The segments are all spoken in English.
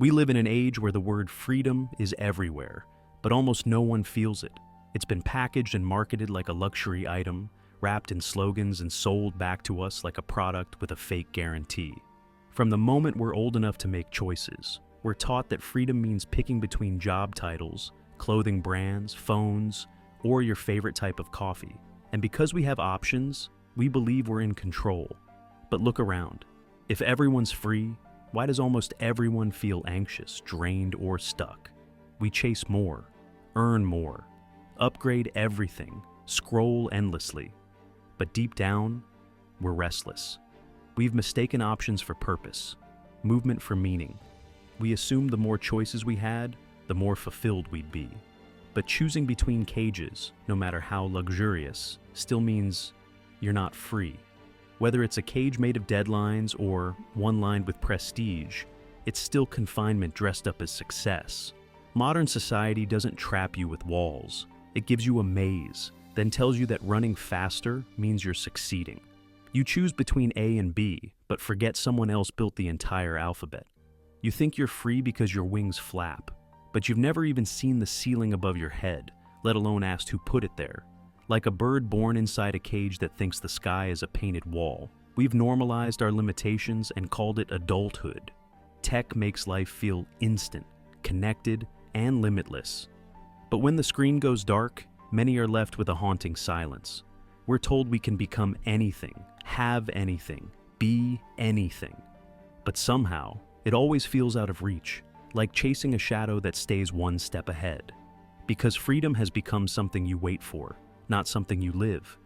We live in an age where the word freedom is everywhere, but almost no one feels it. It's been packaged and marketed like a luxury item, wrapped in slogans and sold back to us like a product with a fake guarantee. From the moment we're old enough to make choices, we're taught that freedom means picking between job titles, clothing brands, phones, or your favorite type of coffee. And because we have options, we believe we're in control. But look around. If everyone's free, why does almost everyone feel anxious, drained, or stuck? We chase more, earn more, upgrade everything, scroll endlessly. But deep down, we're restless. We've mistaken options for purpose, movement for meaning. We assumed the more choices we had, the more fulfilled we'd be. But choosing between cages, no matter how luxurious, still means you're not free. Whether it's a cage made of deadlines or one lined with prestige, it's still confinement dressed up as success. Modern society doesn't trap you with walls. It gives you a maze, then tells you that running faster means you're succeeding. You choose between A and B, but forget someone else built the entire alphabet. You think you're free because your wings flap, but you've never even seen the ceiling above your head, let alone asked who put it there. Like a bird born inside a cage that thinks the sky is a painted wall, we've normalized our limitations and called it adulthood. Tech makes life feel instant, connected, and limitless. But when the screen goes dark, many are left with a haunting silence. We're told we can become anything, have anything, be anything. But somehow, it always feels out of reach, like chasing a shadow that stays one step ahead. Because freedom has become something you wait for, not something you live.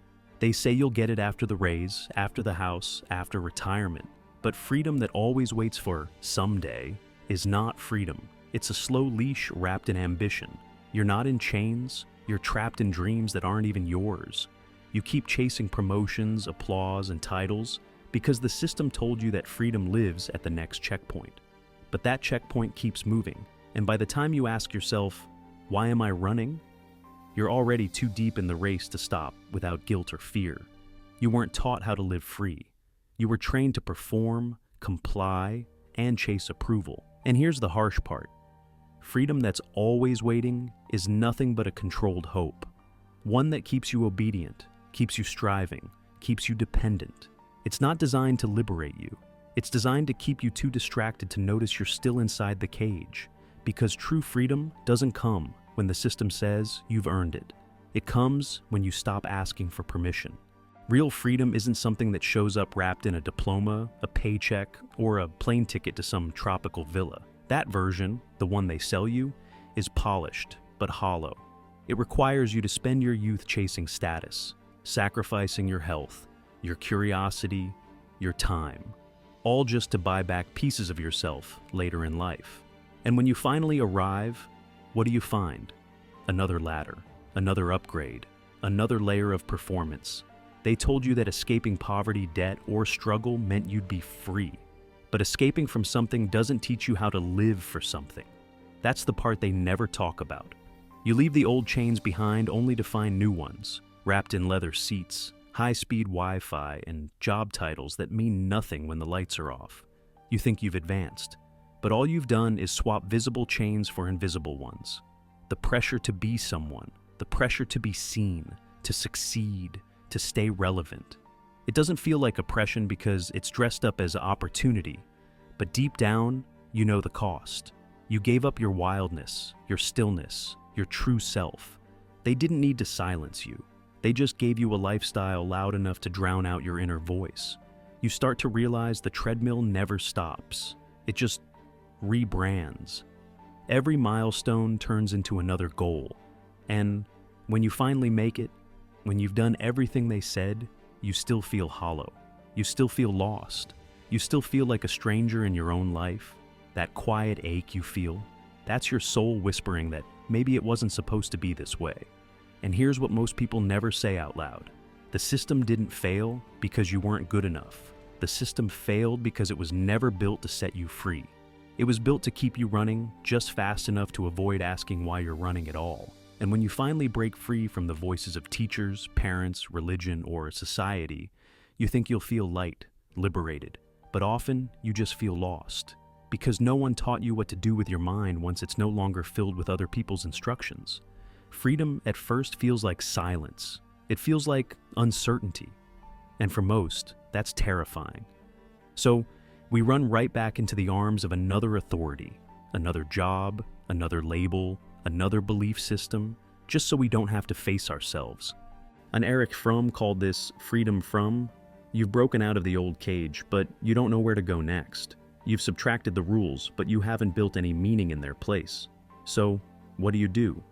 They say you'll get it after the raise, after the house, after retirement. But freedom that always waits for someday is not freedom. It's a slow leash wrapped in ambition. You're not in chains, you're trapped in dreams that aren't even yours. You keep chasing promotions, applause, and titles because the system told you that freedom lives at the next checkpoint. But that checkpoint keeps moving, and by the time you ask yourself, why am I running? You're already too deep in the race to stop without guilt or fear. You weren't taught how to live free. You were trained to perform, comply, and chase approval. And here's the harsh part. Freedom that's always waiting is nothing but a controlled hope. One that keeps you obedient, keeps you striving, keeps you dependent. It's not designed to liberate you. It's designed to keep you too distracted to notice you're still inside the cage. Because true freedom doesn't come when the system says you've earned it. It comes when you stop asking for permission. Real freedom isn't something that shows up wrapped in a diploma, a paycheck, or a plane ticket to some tropical villa. That version, the one they sell you, is polished but hollow. It requires you to spend your youth chasing status, sacrificing your health, your curiosity, your time, all just to buy back pieces of yourself later in life. And when you finally arrive, what do you find? Another ladder, another upgrade, another layer of performance. They told you that escaping poverty, debt, or struggle meant you'd be free. But escaping from something doesn't teach you how to live for something. That's the part they never talk about. You leave the old chains behind only to find new ones, wrapped in leather seats, high-speed Wi-Fi, and job titles that mean nothing when the lights are off. You think you've advanced, but all you've done is swap visible chains for invisible ones. The pressure to be someone, the pressure to be seen, to succeed, to stay relevant. It doesn't feel like oppression because it's dressed up as opportunity, but deep down, you know the cost. You gave up your wildness, your stillness, your true self. They didn't need to silence you. They just gave you a lifestyle loud enough to drown out your inner voice. You start to realize the treadmill never stops. It just rebrands. Every milestone turns into another goal. And when you finally make it, when you've done everything they said, you still feel hollow. You still feel lost. You still feel like a stranger in your own life. That quiet ache you feel, that's your soul whispering that maybe it wasn't supposed to be this way. And here's what most people never say out loud. The system didn't fail because you weren't good enough. The system failed because it was never built to set you free. It was built to keep you running just fast enough to avoid asking why you're running at all. And when you finally break free from the voices of teachers, parents, religion, or society, you think you'll feel light, liberated. But often, you just feel lost. because no one taught you what to do with your mind once it's no longer filled with other people's instructions. Freedom at first feels like silence. It feels like uncertainty. And for most, that's terrifying. So, we run right back into the arms of another authority, another job, another label, another belief system, just so we don't have to face ourselves. An Erich Fromm called this freedom from. You've broken out of the old cage, but you don't know where to go next. You've subtracted the rules, but you haven't built any meaning in their place. So, what do?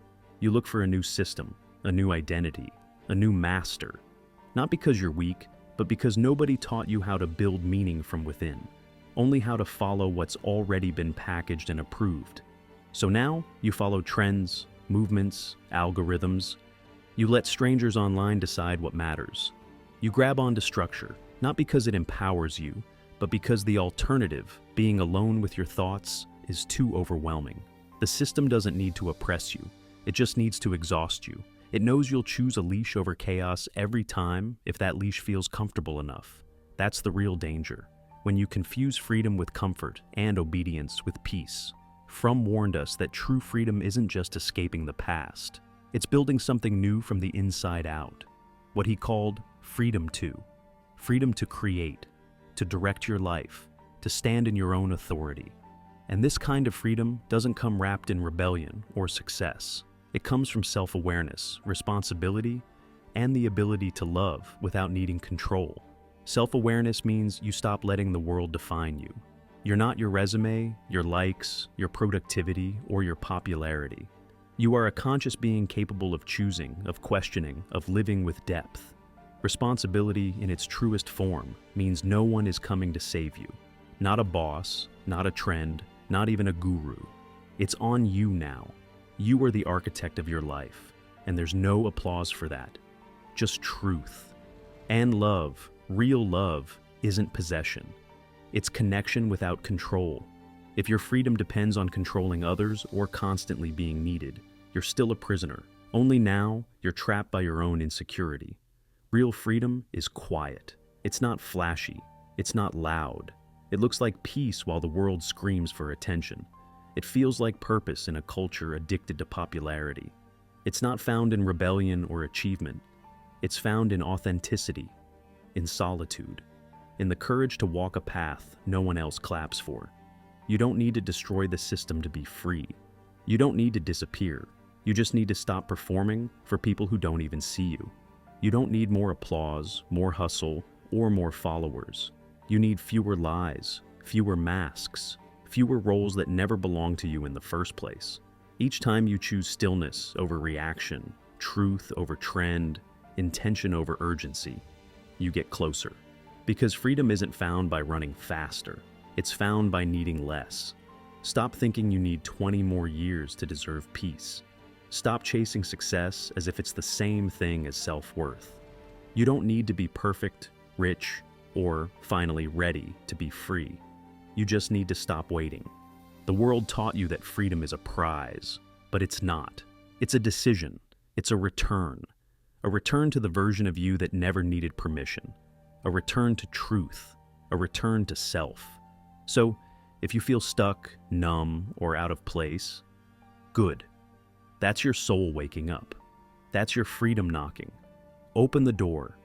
You look for a new system, a new identity, a new master. Not because you're weak, but because nobody taught you how to build meaning from within. Only how to follow what's already been packaged and approved. So now, you follow trends, movements, algorithms. You let strangers online decide what matters. You grab onto structure, not because it empowers you, but because the alternative, being alone with your thoughts, is too overwhelming. The system doesn't need to oppress you. It just needs to exhaust you. It knows you'll choose a leash over chaos every time if that leash feels comfortable enough. That's the real danger. When you confuse freedom with comfort and obedience with peace. Fromm warned us that true freedom isn't just escaping the past. It's building something new from the inside out. What he called freedom to. Freedom to create, to direct your life, to stand in your own authority. And this kind of freedom doesn't come wrapped in rebellion or success. It comes from self-awareness, responsibility, and the ability to love without needing control. Self-awareness means you stop letting the world define you. You're not your resume, your likes, your productivity, or your popularity. You are a conscious being capable of choosing, of questioning, of living with depth. Responsibility in its truest form means no one is coming to save you. Not a boss, not a trend, not even a guru. It's on you now. You are the architect of your life, and there's no applause for that. Just truth. And love, real love, isn't possession. It's connection without control. If your freedom depends on controlling others or constantly being needed, you're still a prisoner. Only now, you're trapped by your own insecurity. Real freedom is quiet. It's not flashy. It's not loud. It looks like peace while the world screams for attention. It feels like purpose in a culture addicted to popularity. It's not found in rebellion or achievement. It's found in authenticity, in solitude, in the courage to walk a path no one else claps for. You don't need to destroy the system to be free. You don't need to disappear. You just need to stop performing for people who don't even see you. You don't need more applause, more hustle, or more followers. You need fewer lies, fewer masks, fewer roles that never belonged to you in the first place. Each time you choose stillness over reaction, truth over trend, intention over urgency, you get closer. Because freedom isn't found by running faster. It's found by needing less. Stop thinking you need 20 more years to deserve peace. Stop chasing success as if it's the same thing as self-worth. You don't need to be perfect, rich, or finally ready to be free. You just need to stop waiting. The world taught you that freedom is a prize, but it's not. It's a decision. It's a return. A return to the version of you that never needed permission. A return to truth. A return to self. So, if you feel stuck, numb, or out of place, good. That's your soul waking up. That's your freedom knocking. Open the door.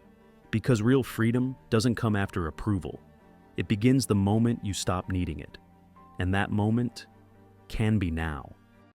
Because real freedom doesn't come after approval. It begins the moment you stop needing it. And that moment can be now.